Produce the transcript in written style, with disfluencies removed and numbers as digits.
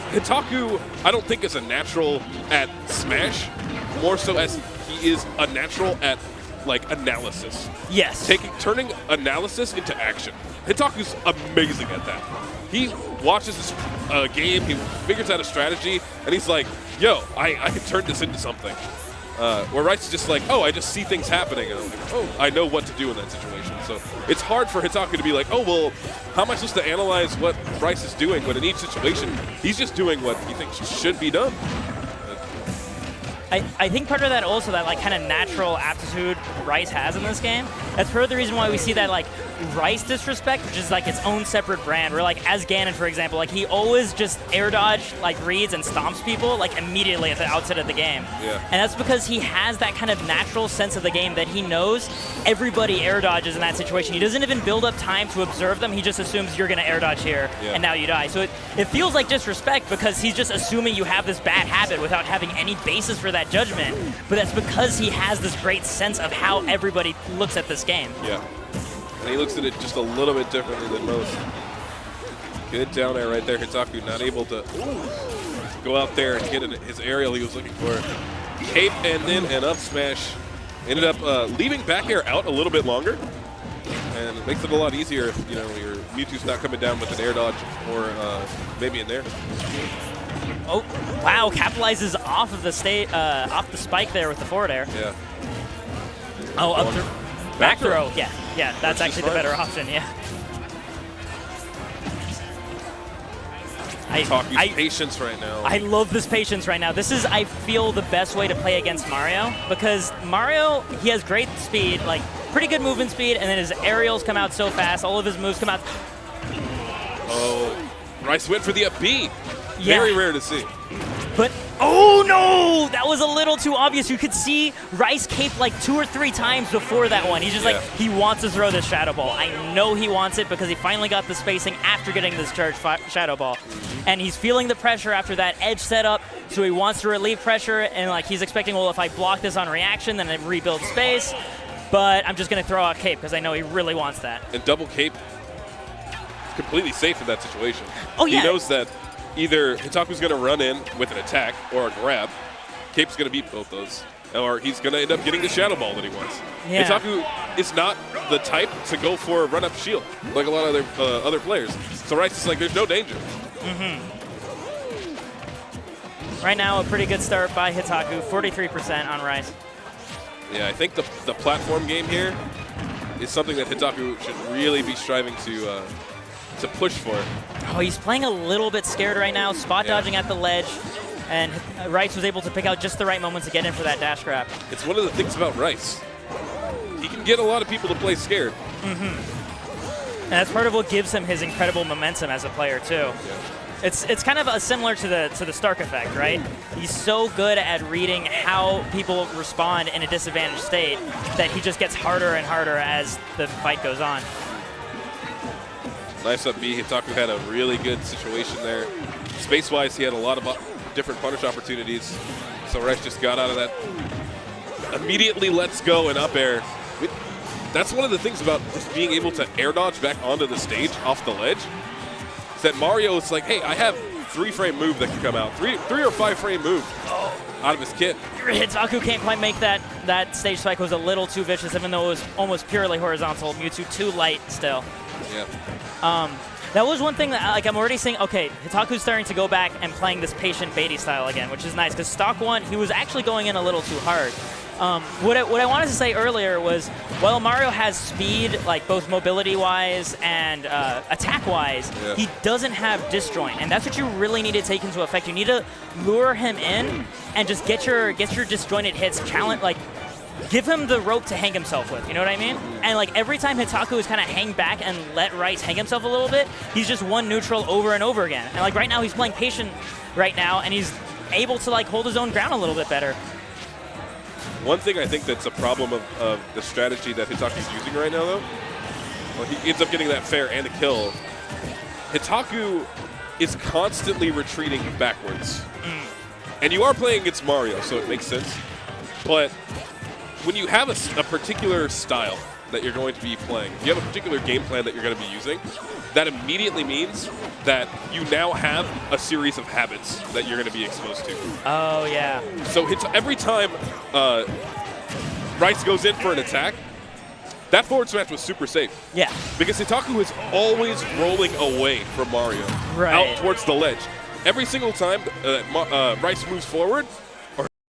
Hitaku, I don't think is a natural at Smash, more so as he is a natural at like analysis. Yes. Turning analysis into action. Hitaku's amazing at that. He watches this game, he figures out a strategy, and he's like, yo, I can turn this into something. Where Rice is just like, oh, I just see things happening, and I'm like, oh, I know what to do in that situation. So it's hard for Hitaku to be like, oh, well, how am I supposed to analyze what Rice is doing? But in each situation, he's just doing what he thinks should be done. I think part of that also, that like kind of natural aptitude Rice has in this game, that's part of the reason why we see that like Rice disrespect, which is like its own separate brand, where like as Ganon, for example, like he always just air dodge like reads and stomps people like immediately at the outset of the game. Yeah. And that's because he has that kind of natural sense of the game that he knows everybody air dodges in that situation. He doesn't even build up time to observe them, he just assumes you're gonna air dodge here, and now you die. So it feels like disrespect because he's just assuming you have this bad habit without having any basis for that judgment, but that's because he has this great sense of how everybody looks at this game. Yeah, and he looks at it just a little bit differently than most. Good down air right there. Hitaku not able to go out there and get his aerial he was looking for. Cape and then an up smash. Ended up leaving back air out a little bit longer, and it makes it a lot easier if your Mewtwo's not coming down with an air dodge or maybe in there. Oh, wow, capitalizes off of the off the spike there with the forward air. Yeah. Oh, up through. Back throw. Yeah, that's actually the better option, yeah. Patience right now. I love this patience right now. This is, I feel, the best way to play against Mario, because Mario, he has great speed, like pretty good movement speed, and then his aerials come out so fast, all of his moves come out. Oh, Rice went for the up B. Yeah. Very rare to see. But, oh no! That was a little too obvious. You could see Rice cape like 2 or 3 times before that one. He's just like, he wants to throw this Shadow Ball. I know he wants it because he finally got the spacing after getting this charged Shadow Ball. And he's feeling the pressure after that edge setup, so he wants to relieve pressure, and like he's expecting, well, if I block this on reaction, then I rebuild space. But I'm just going to throw out cape because I know he really wants that. And double cape is completely safe in that situation. Oh, yeah. He knows that either Hitaku's going to run in with an attack or a grab. Cape's going to beat both those. Or he's going to end up getting the Shadow Ball that he wants. Yeah. Hitaku is not the type to go for a run-up shield like a lot of other players. So Rice is like, there's no danger. Right now, a pretty good start by Hitaku, 43% on Rice. Yeah, I think the platform game here is something that Hitaku should really be striving to push for. Oh, he's playing a little bit scared right now, spot dodging at the ledge, and Rice was able to pick out just the right moments to get in for that dash grab. It's one of the things about Rice. He can get a lot of people to play scared. And that's part of what gives him his incredible momentum as a player too. Yeah. It's kind of similar to the Stark effect, right? He's so good at reading how people respond in a disadvantaged state that he just gets harder and harder as the fight goes on. Nice up B. Hitaku had a really good situation there. Space-wise, he had a lot of different punish opportunities. So Rice just got out of that. Immediately lets go and up air. That's one of the things about just being able to air dodge back onto the stage off the ledge. Is that Mario is like, hey, I have 3-frame move that can come out. 3 or 5-frame move out of his kit. Hitaku can't quite make that stage spike. Was a little too vicious, even though it was almost purely horizontal. Mewtwo too light still. Yeah. That was one thing that like I'm already seeing, okay, Hitaku's starting to go back and playing this patient Beatty style again, which is nice, because stock 1, he was actually going in a little too hard. What I wanted to say earlier was, while Mario has speed, like both mobility-wise and attack-wise, he doesn't have disjoint, and that's what you really need to take into effect. You need to lure him in and just get your disjointed hits, challenge, like give him the rope to hang himself with, you know what I mean? And like every time Hitaku is kind of hang back and let Rice hang himself a little bit, he's just one neutral over and over again. And like right now he's playing patient right now, and he's able to like hold his own ground a little bit better. One thing I think that's a problem of the strategy that Hitaku's using right now, though, well, he ends up getting that fair and a kill. Hitaku is constantly retreating backwards. And you are playing against Mario, so it makes sense. But when you have a particular style that you're going to be playing, if you have a particular game plan that you're going to be using, that immediately means that you now have a series of habits that you're going to be exposed to. Oh, yeah. So every time Rice goes in for an attack, that forward smash was super safe. Yeah. Because Hitaku is always rolling away from Mario, Right. out towards the ledge. Every single time Rice moves forward,